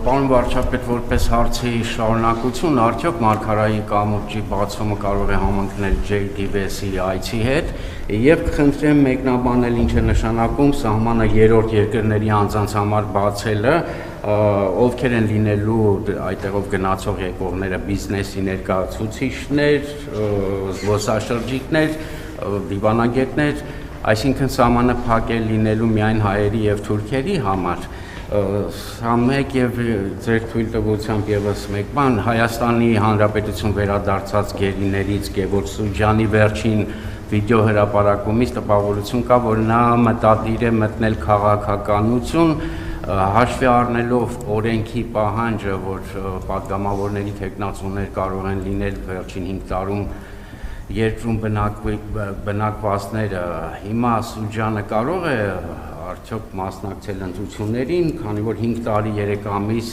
Պարոն վարչապետ, որպես հարցի շարունակություն, արդյոք Մարգարայի կամուրջի բացումը կարող է համընկնել JDBS-ի այցի հետ, եւ կխնդրեմ մեկնաբանել ինչ է նշանակում սահմանը երրորդ երկրների անձանց համար բացելը, ովքեր են լինելու այդտեղով գնացող եկողները, բիզնեսի ներկայացուցիչներ, զբոսաշրջիկներ, դիվանագետներ, այսինքն սահմանը փակ է լինելու միայն հայերի եւ թուրքերի համար։ Սա մեկ եւ ձեր թույլ տվությամբ եւս մեկ բան, Հայաստանի Հանրապետություն վերադարձած գերիներից Գևորգ Սուջյանի վերջին վիդեո հրապարակումից տպավորություն կա, որ նա մտադիր է մտնել քաղաքականություն, հաշվի առնելով օրենքի պահանջը, որ պատգամավորների թեկնածուներ կարող են լինել վերջին 5 տարում երկրում բնակվածները, հիմա Սուջյանը կարող է արդյոք մասնակցել ընտրություններին, քանի որ 5 տարի 3 ամիս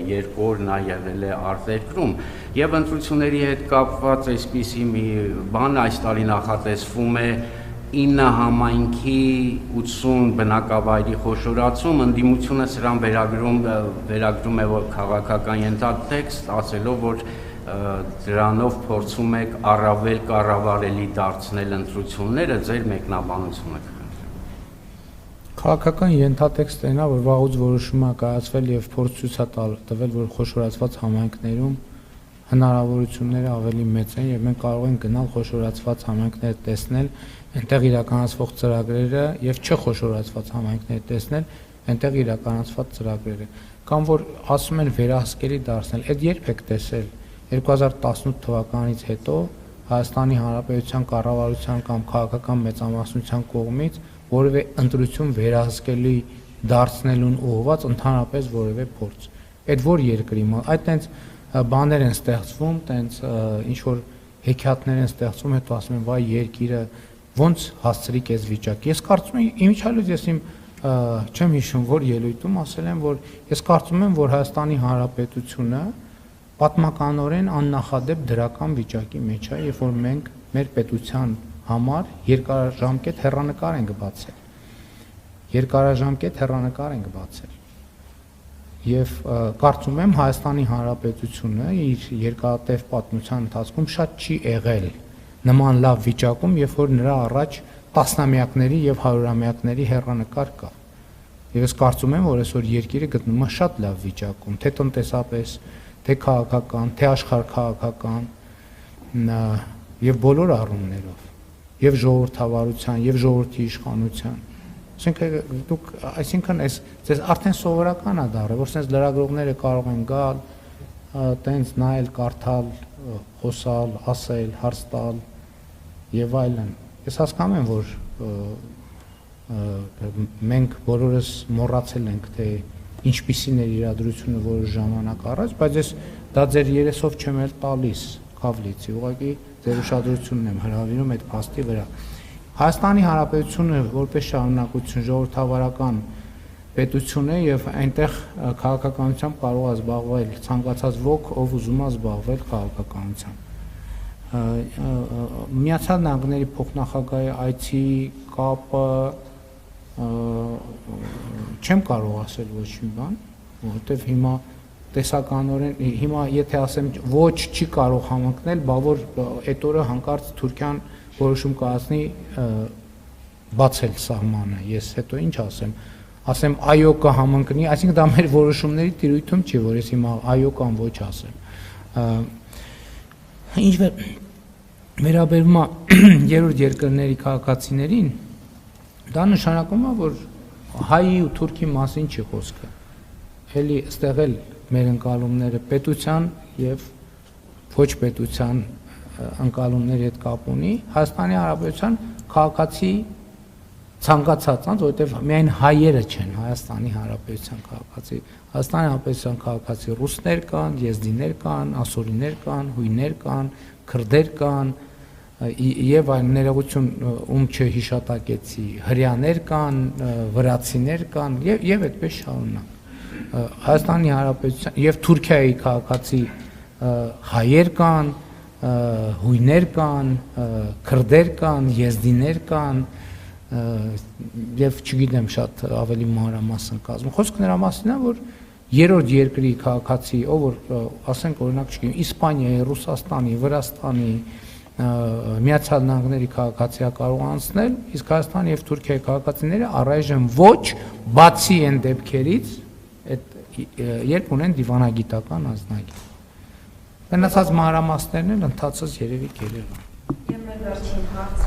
2 օր նա եղել է արտերկրում, եւ ընտրությունների հետ կապված այսպիսի մի բան այս տարի նախատեսվում է 9 համայնքի 80 բնակավայրի խոշորացում, ընդդիմությունը սրան վերագրում է քաղաքական ենթատեքստ, ասելով, որ դրանով փորձում եք առավել կառավարելի դարձնել ընտրությունները, ձեր մեկնաբանությունը կխնդրեմ։ Քաղաքական ենթատեքստն է, որ վաղուց որոշումը կայացվել եւ փորձ ցույց տվել, որ խոշորացված համայնքներում հնարավորությունները ավելի մեծ են եւ մենք կարող ենք գնալ խոշորացված համայնքները տեսնել, այնտեղ իրականացվող ծրագրերը եւ չխոշորացված համայնքները տեսնել, այնտեղ իրականացված ծրագրերը, կամ որ ասում են վերահսկելի դարձնել, այդ երբ եք տեսել 2018 թվականից հետո Հայաստանի Հանրապետության կառավարության կամ քաղաքական մեծամասնության կողմից որևէ ընտրություն վերահսկելի դարձնելուն ուղղված ընդհանրապես որևէ փորձ։ Այդ որ երկրի այդ տենց բաներ են ստեղծվում, տենց ինչ որ հեքիաթներ են ստեղծվում, հետո ասում են վայ երկիրը ոնց հասցրիկ այս վիճակի։ Ես կարծում եմ իմիջիալից ես իմ չեմ հիշում որ ելույթում ասել եմ, որ ես կարծում եմ, որ Հայաստանի Հանրապետությունը պատմականորեն աննախադեպ դրական վիճակի մեջ է, երբ որ մենք մեր պետության համար երկարաժամկետ հեռանկար ենք բացել։ Երկարաժամկետ հեռանկար ենք բացել։ Եվ կարծում եմ Հայաստանի Հանրապետությունը իր երկարատև պատմության ընթացքում շատ չի եղել նման լավ վիճակում, երբ որ նրա առաջ տասնամյակների եւ հարյուրամյակների հեռանկար կա։ Եվ ես կարծում եմ, որ այսօր երկիրը գտնվում է շատ լավ վիճակում, թե տնտեսապես, թե քաղաքական, թե աշխարհքաղաքական եւ բոլոր առումներով, եւ ժողովրդավարության, եւ ժողովրդի իշխանության։ Այսինքն այս ձեզ արդեն սովորական է դառել, որ sense լրագրողները կարող են գալ, տենց նայել, կարդալ, խոսալ, ասել, հարց տալ եւ այլն։ Ես հասկանում եմ, որ մենք բոլորս մոռացել ենք, թե ինչպիսին էր իրադրությունը որոշ ժամանակ առաջ, բայց ես դա ձեր երեսով չեմ էլ տալիս Քավլիցի, ուղղակի ձեր ուշադրությունն եմ հրավիրում այդ փաստի վրա։ Հայաստանի Հանրապետությունը որպես շարունակություն ժողովրդավարական պետություն է եւ այնտեղ քաղաքականությամբ կարող է զբաղվել ցանկացած ոք, ով ուզում է զբաղվել քաղաքականությամբ։ Միացյալ Նահանգների փոխնախագահի այցի կապը չեմ կարող ասել ոչ մի բան, որովհետև հիմա տեսականորեն հիմա եթե ասեմ ոչ չի կարող համընկնել, բա որ այդ օրը հանկարծ Թուրքիան որոշում կայացնի բացել սահմանը, ես հետո ինչ ասեմ այո կհամընկնի, այսինքն դա մեր որոշումների տիրույթում չի, որ ես հիմա այո կամ ոչ ասեմ։ Ինչ վերաբերում է երրորդ երկրների քաղաքացիներին, դա նշանակում է, որ հայի ու թուրքի մասին չի խոսքը։ Էլի այստեղ էլ մեր ընկալումները պետության եւ ոչ պետության ընկալումների հետ կապ ունի Հայաստանի Հանրապետության քաղաքացի ցանկացած անձ, որովհետեւ միայն հայերը չեն Հայաստանի Հանրապետության քաղաքացի, Հայաստանի Հանրապետության քաղաքացի ռուսներ կան, եզդիներ կան, ասորիներ կան, հույներ կան, քրդեր կան եւ այլ ներողություն ում չհիշատակեցի, հրեաներ կան, վրացիներ կան եւ այդպես շարունակ։ Հայաստանի Հանրապետության եւ Թուրքիայի քաղաքացի հայեր կան, հույներ կան, քրդեր կան, եզդիներ կան եւ չգիտեմ շատ ավելի մանրամասն կազմում։ Խոսքը նրա մասին է, որ երրորդ երկրի քաղաքացի, ով որ ասենք օրինակ չգիտեմ, Իսպանիայի, Ռուսաստանի, Վրաստանի, Միացյալ Նահանգների քաղաքացիա կարող անցնել, իսկ Հայաստանի եւ Թուրքիայի քաղաքացիները առայժմ ոչ, բացի այն դեպքերից, երբ ունեն դիվանագիտական ազնագիր։ Մնացած մանրամասներն էլ ընթացած երևի կերել են։ Եվ մեր վերջին հարցը